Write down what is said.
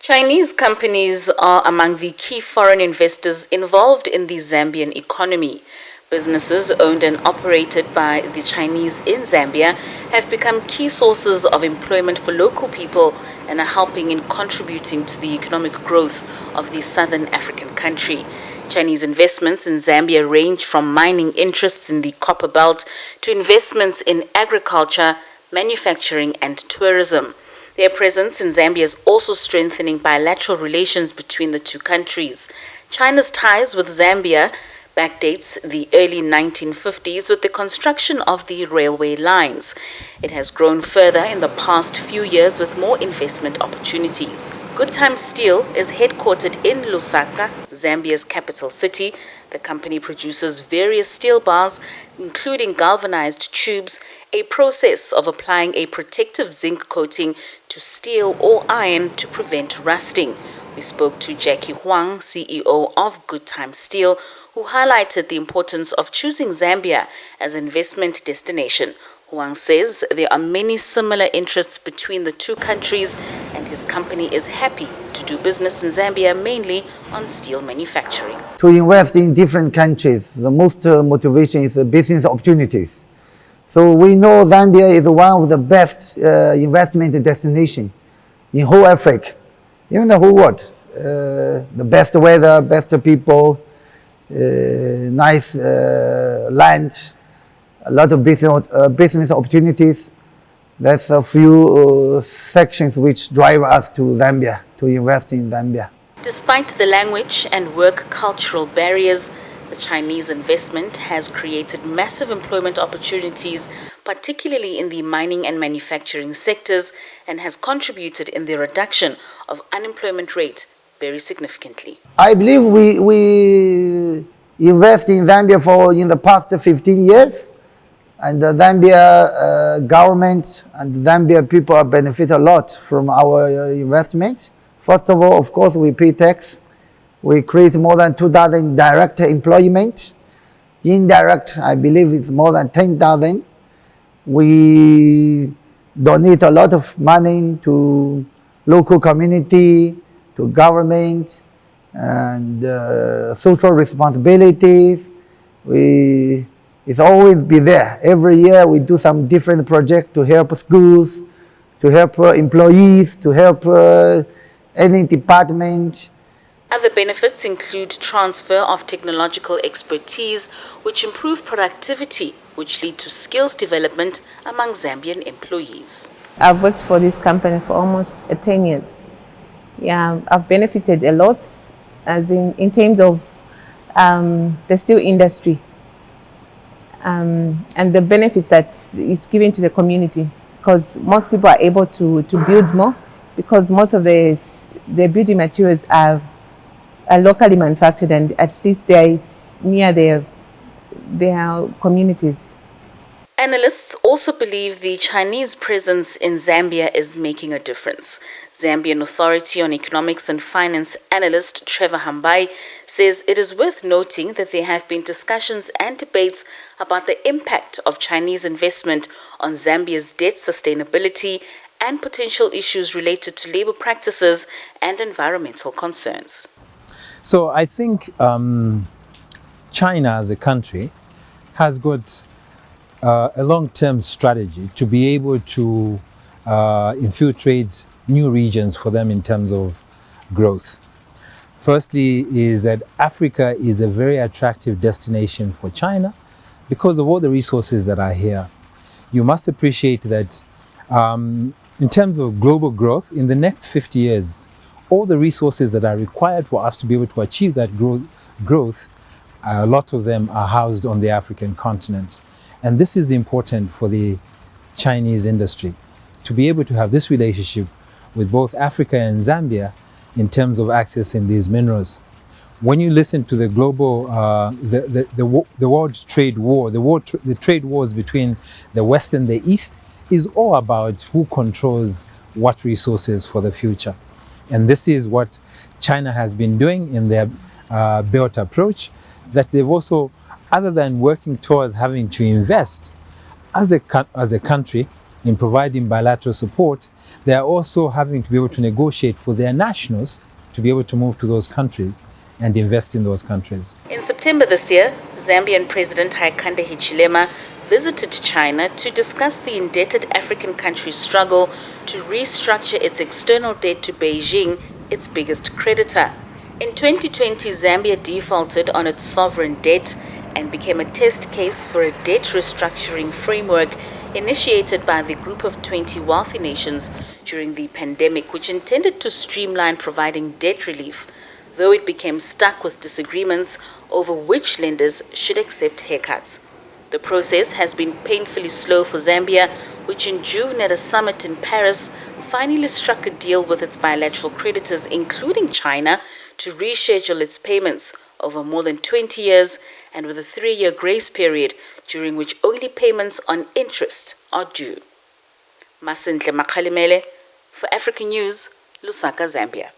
Chinese companies are among the key foreign investors involved in the Zambian economy. Businesses owned and operated by the Chinese in Zambia have become key sources of employment for local people and are helping in contributing to the economic growth of the southern African country. Chinese investments in Zambia range from mining interests in the copper belt to investments in agriculture, manufacturing and tourism. Their presence in Zambia is also strengthening bilateral relations between the two countries. China's ties with Zambia backdates the early 1950s with the construction of the railway lines. It has grown further in the past few years with more investment opportunities. Good Time Steel is headquartered in Lusaka, Zambia's capital city. The company produces various steel bars, including galvanized tubes, a process of applying a protective zinc coating to steel or iron to prevent rusting. We spoke to Jackie Huang, CEO of Good Time Steel, who highlighted the importance of choosing Zambia as an investment destination. Huang says there are many similar interests between the two countries and his company is happy to do business in Zambia mainly on steel manufacturing. To invest in different countries, the most motivation is the business opportunities. So we know Zambia is one of the best investment destinations in whole Africa, even the whole world. The best weather, best people, nice land, a lot of business opportunities. That's a few sections which drive us to Zambia, to invest in Zambia. Despite the language and work cultural barriers, the Chinese investment has created massive employment opportunities, particularly in the mining and manufacturing sectors, and has contributed in the reduction of unemployment rate very significantly. I believe we invest in Zambia in the past 15 years, and the Zambia government and Zambia people benefit a lot from our investments. First of all, of course, we pay tax. We create more than 2,000 direct employment. Indirect, I believe, it's more than 10,000. We donate a lot of money to local community, to government, and social responsibilities. It's always be there. Every year we do some different projects to help schools, to help employees, to help any department. Other benefits include transfer of technological expertise, which improve productivity, which lead to skills development among Zambian employees. I've worked for this company for almost 10 years. Yeah, I've benefited a lot, as in terms of the steel industry and the benefits that is given to the community, because most people are able to build more, because most of the building materials are locally manufactured and at least they are near their communities. Analysts also believe the Chinese presence in Zambia is making a difference. Zambian Authority on Economics and Finance analyst Trevor Hambai says it is worth noting that there have been discussions and debates about the impact of Chinese investment on Zambia's debt sustainability and potential issues related to labor practices and environmental concerns. So I think China as a country has got a long-term strategy to be able to infiltrate new regions for them in terms of growth. Firstly is that Africa is a very attractive destination for China because of all the resources that are here. You must appreciate that in terms of global growth, in the next 50 years, all the resources that are required for us to be able to achieve that growth, a lot of them are housed on the African continent. And this is important for the Chinese industry, to be able to have this relationship with both Africa and Zambia in terms of accessing these minerals. When you listen to the global, the world trade war, the trade wars between the West and the East is all about who controls what resources for the future. And this is what China has been doing in their Belt approach, that they've also, other than working towards having to invest as a country in providing bilateral support, they are also having to be able to negotiate for their nationals to be able to move to those countries and invest in those countries. In September this year, Zambian President Hakainde Hichilema visited China to discuss the indebted African country's struggle to restructure its external debt to Beijing, its biggest creditor. In 2020, Zambia defaulted on its sovereign debt and became a test case for a debt restructuring framework initiated by the Group of 20 Wealthy Nations during the pandemic, which intended to streamline providing debt relief, though it became stuck with disagreements over which lenders should accept haircuts. The process has been painfully slow for Zambia, which in June at a summit in Paris finally struck a deal with its bilateral creditors, including China, to reschedule its payments over more than 20 years and with a 3-year grace period during which only payments on interest are due. Masintle Makhalimele for African News, Lusaka, Zambia.